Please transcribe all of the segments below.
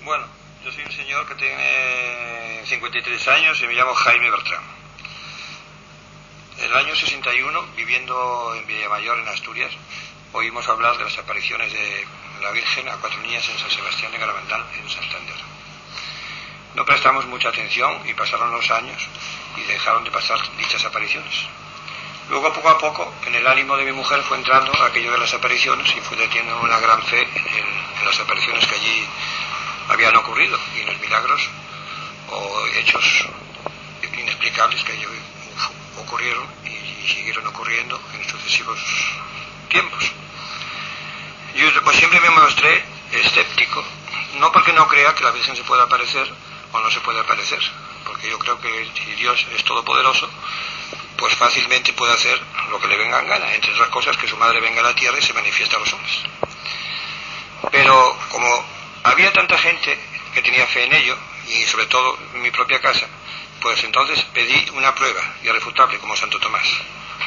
Bueno, yo soy un señor que tiene 53 años y me llamo Jaime Bertrán. En el año 61, viviendo en Villamayor, en Asturias, oímos hablar de las apariciones de la Virgen a 4 niñas en San Sebastián de Garabandal, en Santander. No prestamos mucha atención y pasaron los años y dejaron de pasar dichas apariciones. Luego, poco a poco, en el ánimo de mi mujer fue entrando aquello de las apariciones y fue teniendo una gran fe en las apariciones que allí habían ocurrido y en los milagros o hechos inexplicables que allí ocurrieron y siguieron ocurriendo en sucesivos tiempos. Yo pues siempre me mostré escéptico, no porque no crea que la Virgen se pueda aparecer o no se puede aparecer, porque yo creo que si Dios es todopoderoso, pues fácilmente puede hacer lo que le venga en gana, entre otras cosas que su madre venga a la tierra y se manifiesta a los hombres. Pero como había tanta gente que tenía fe en ello, y sobre todo en mi propia casa, pues entonces pedí una prueba irrefutable como Santo Tomás.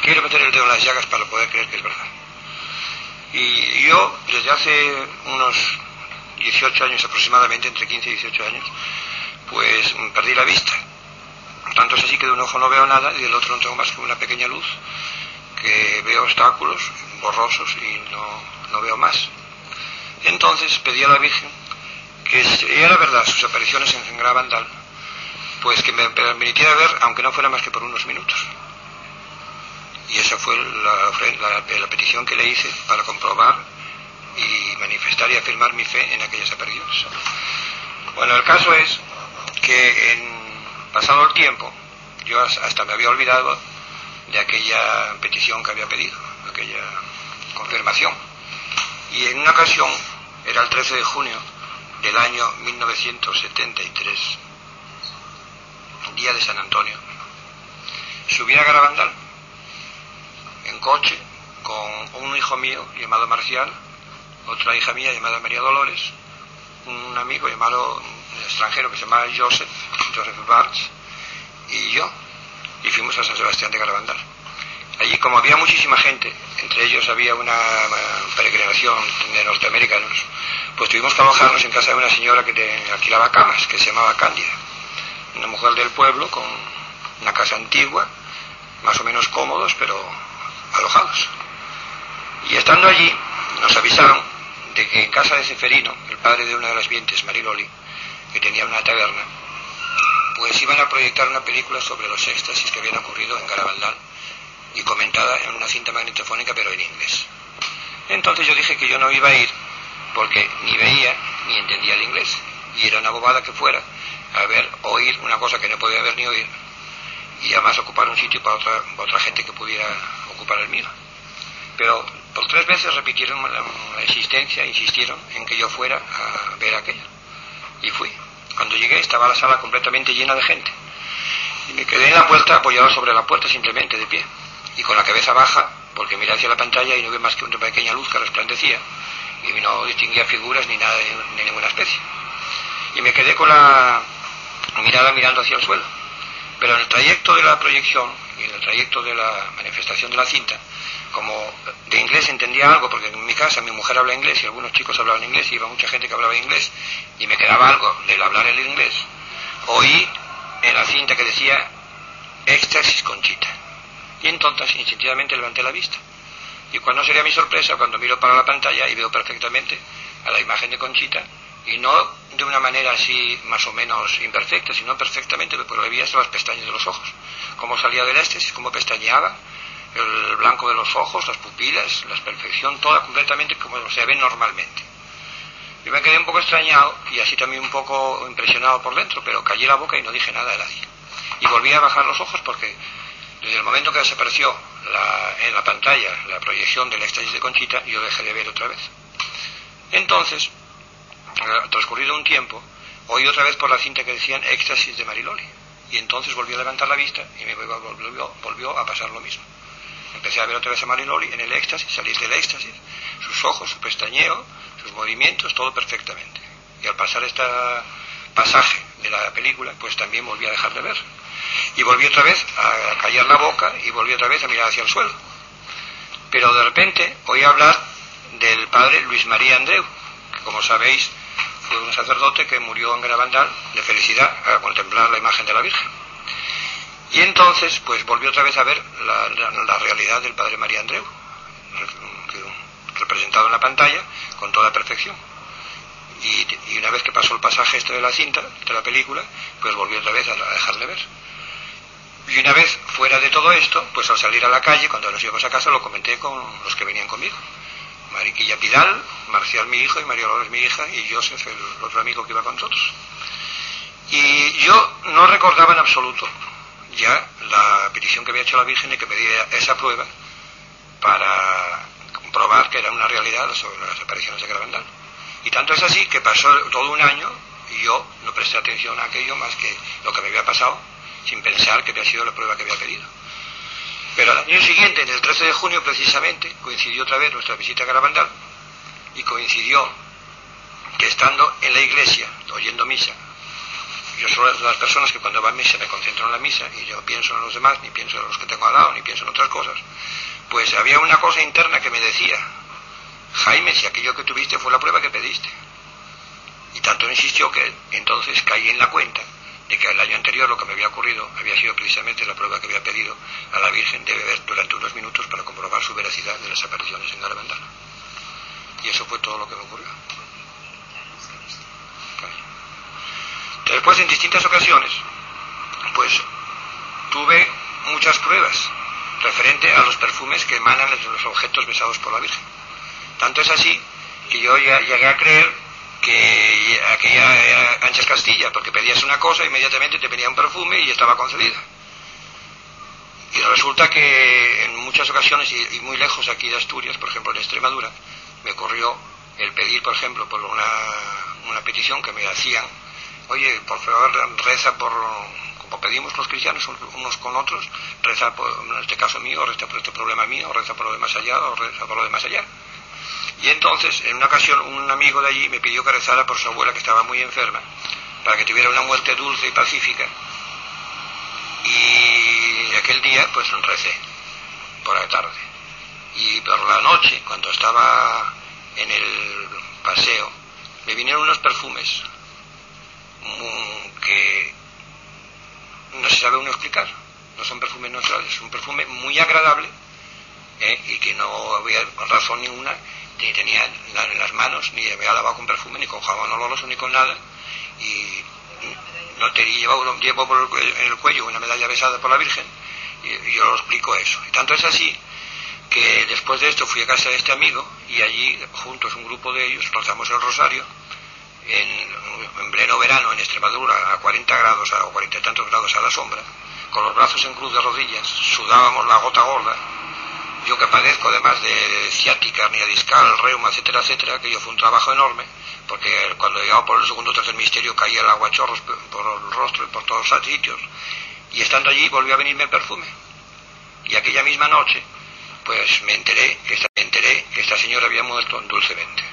Quiero meter el dedo en las llagas para poder creer que es verdad. Y yo, desde hace unos 18 años aproximadamente, entre 15 y 18 años, pues perdí la vista. Tanto es así que de un ojo no veo nada y del otro no tengo más que una pequeña luz, que veo obstáculos borrosos y no veo más. Entonces pedí a la Virgen que si era verdad sus apariciones en Garabandal, pues que me permitiera ver, aunque no fuera más que por unos minutos. Y esa fue la petición que le hice para comprobar y manifestar y afirmar mi fe en aquellas apariciones. Bueno, el caso es que pasado el tiempo, yo hasta me había olvidado de aquella petición que había pedido, aquella confirmación. Y en una ocasión, era el 13 de junio del año 1973, día de San Antonio, subí a Garabandal en coche con un hijo mío llamado Marcial, otra hija mía llamada María Dolores, un amigo llamado extranjero que se llamaba Joseph Bartz, y yo, y fuimos a San Sebastián de Garabandal. Allí, como había muchísima gente, entre ellos había una peregrinación de norteamericanos, pues tuvimos que alojarnos en casa de una señora que alquilaba camas, que se llamaba Cándida, una mujer del pueblo con una casa antigua, más o menos cómodos, pero alojados. Y estando allí, nos avisaron de que en casa de Ceferino, el padre de una de las vientes, Mariloli, que tenía una taberna, pues iban a proyectar una película sobre los éxtasis que habían ocurrido en Garabandal y comentada en una cinta magnetofónica, pero en inglés. Entonces yo dije que yo no iba a ir porque ni veía ni entendía el inglés y era una bobada que fuera a ver, oír una cosa que no podía ver ni oír y además ocupar un sitio para otra gente que pudiera ocupar el mío. Pero por 3 veces repitieron la existencia, insistieron en que yo fuera a ver aquello. Y fui. Cuando llegué estaba la sala completamente llena de gente. Y me quedé en la puerta, apoyado sobre la puerta simplemente, de pie. Y con la cabeza baja, porque miré hacia la pantalla y no vi más que una pequeña luz que resplandecía. Y no distinguía figuras ni nada de ninguna especie. Y me quedé con la mirada mirando hacia el suelo. Pero en el trayecto de la proyección y en el trayecto de la manifestación de la cinta, como de inglés entendía algo, porque en mi casa mi mujer habla inglés y algunos chicos hablaban inglés y iba mucha gente que hablaba inglés y me quedaba algo del hablar el inglés, oí en la cinta que decía éxtasis Conchita y entonces instintivamente levanté la vista y cuál no sería mi sorpresa cuando miro para la pantalla y veo perfectamente a la imagen de Conchita y no de una manera así más o menos imperfecta, sino perfectamente, porque le veía hasta las pestañas de los ojos, cómo salía del éxtasis, cómo pestañeaba, el blanco de los ojos, las pupilas, la perfección, toda completamente como se ve normalmente. Yo me quedé un poco extrañado y así también un poco impresionado por dentro, pero callé la boca y no dije nada de nadie. Y volví a bajar los ojos porque desde el momento que desapareció en la pantalla la proyección del éxtasis de Conchita, yo dejé de ver otra vez. Entonces, transcurrido un tiempo, oí otra vez por la cinta que decían éxtasis de Mariloli. Y entonces volví a levantar la vista y me volvió a pasar lo mismo. Empecé a ver otra vez a Mariloli en el éxtasis, salir del éxtasis, sus ojos, su pestañeo, sus movimientos, todo perfectamente. Y al pasar este pasaje de la película, pues también volví a dejar de ver. Y volví otra vez a callar la boca y volví otra vez a mirar hacia el suelo. Pero de repente oí hablar del padre Luis María Andreu, que como sabéis fue un sacerdote que murió en Garabandal de felicidad a contemplar la imagen de la Virgen. Y entonces, pues volvió otra vez a ver la realidad del Padre María Andreu, representado en la pantalla con toda perfección. Y una vez que pasó el pasaje este de la cinta, de la película, pues volvió otra vez a dejarle ver. Y una vez fuera de todo esto, pues al salir a la calle, cuando nos íbamos a casa, lo comenté con los que venían conmigo. Mariquilla Pidal, Marcial mi hijo y María Dolores mi hija y Joseph el otro amigo que iba con nosotros. Y yo no recordaba en absoluto ya la petición que había hecho la Virgen de que pedía esa prueba para comprobar que era una realidad sobre las apariciones de Garabandal. Y tanto es así que pasó todo un año y yo no presté atención a aquello más que lo que me había pasado, sin pensar que había sido la prueba que había pedido. Pero al año siguiente, en el 13 de junio precisamente, coincidió otra vez nuestra visita a Garabandal y coincidió que estando en la iglesia, oyendo misa, yo soy de las personas que cuando va a misa me concentro en la misa y yo pienso en los demás, ni pienso en los que tengo al lado, ni pienso en otras cosas, pues había una cosa interna que me decía: Jaime, si aquello que tuviste fue la prueba que pediste. Y tanto insistió que entonces caí en la cuenta de que el año anterior lo que me había ocurrido había sido precisamente la prueba que había pedido a la Virgen de beber durante unos minutos para comprobar su veracidad de las apariciones en Garabandal. Y eso fue todo lo que me ocurrió. Después, en distintas ocasiones, pues tuve muchas pruebas referente a los perfumes que emanan de los objetos besados por la Virgen. Tanto es así que yo ya llegué a creer que aquella era Anchas Castilla, porque pedías una cosa, inmediatamente te venía un perfume y estaba concedida. Y resulta que en muchas ocasiones, y muy lejos aquí de Asturias, por ejemplo en Extremadura, me ocurrió el pedir, por ejemplo, por una petición que me hacían: oye, por favor, reza por, como pedimos los cristianos unos con otros, reza por, en este caso mío, reza por este problema mío, reza por lo de más allá, o reza por lo de más allá. Y entonces, en una ocasión, un amigo de allí me pidió que rezara por su abuela, que estaba muy enferma, para que tuviera una muerte dulce y pacífica. Y aquel día, pues recé, por la tarde. Y por la noche, cuando estaba en el paseo, me vinieron unos perfumes que no se sabe uno explicar. No son perfumes neutrales, es un perfume muy agradable, y que no había razón ninguna, ni tenía en las manos, ni había lavado con perfume, ni con jabón oloroso, ni con nada, y no llevo en el cuello una medalla besada por la Virgen, y yo lo explico eso. Y tanto es así que después de esto fui a casa de este amigo, y allí, juntos, un grupo de ellos, rezamos el rosario, en pleno verano, en Extremadura, a 40 grados, o 40 y tantos grados a la sombra, con los brazos en cruz de rodillas, sudábamos la gota gorda. Yo que padezco además de ciática, hernia discal, reuma, etcétera, etcétera, que yo fue un trabajo enorme, porque cuando llegaba por el segundo o tercer misterio caía el agua a chorros por el rostro y por todos los sitios, y estando allí volvió a venirme el perfume. Y aquella misma noche, pues me enteré que esta señora había muerto dulcemente.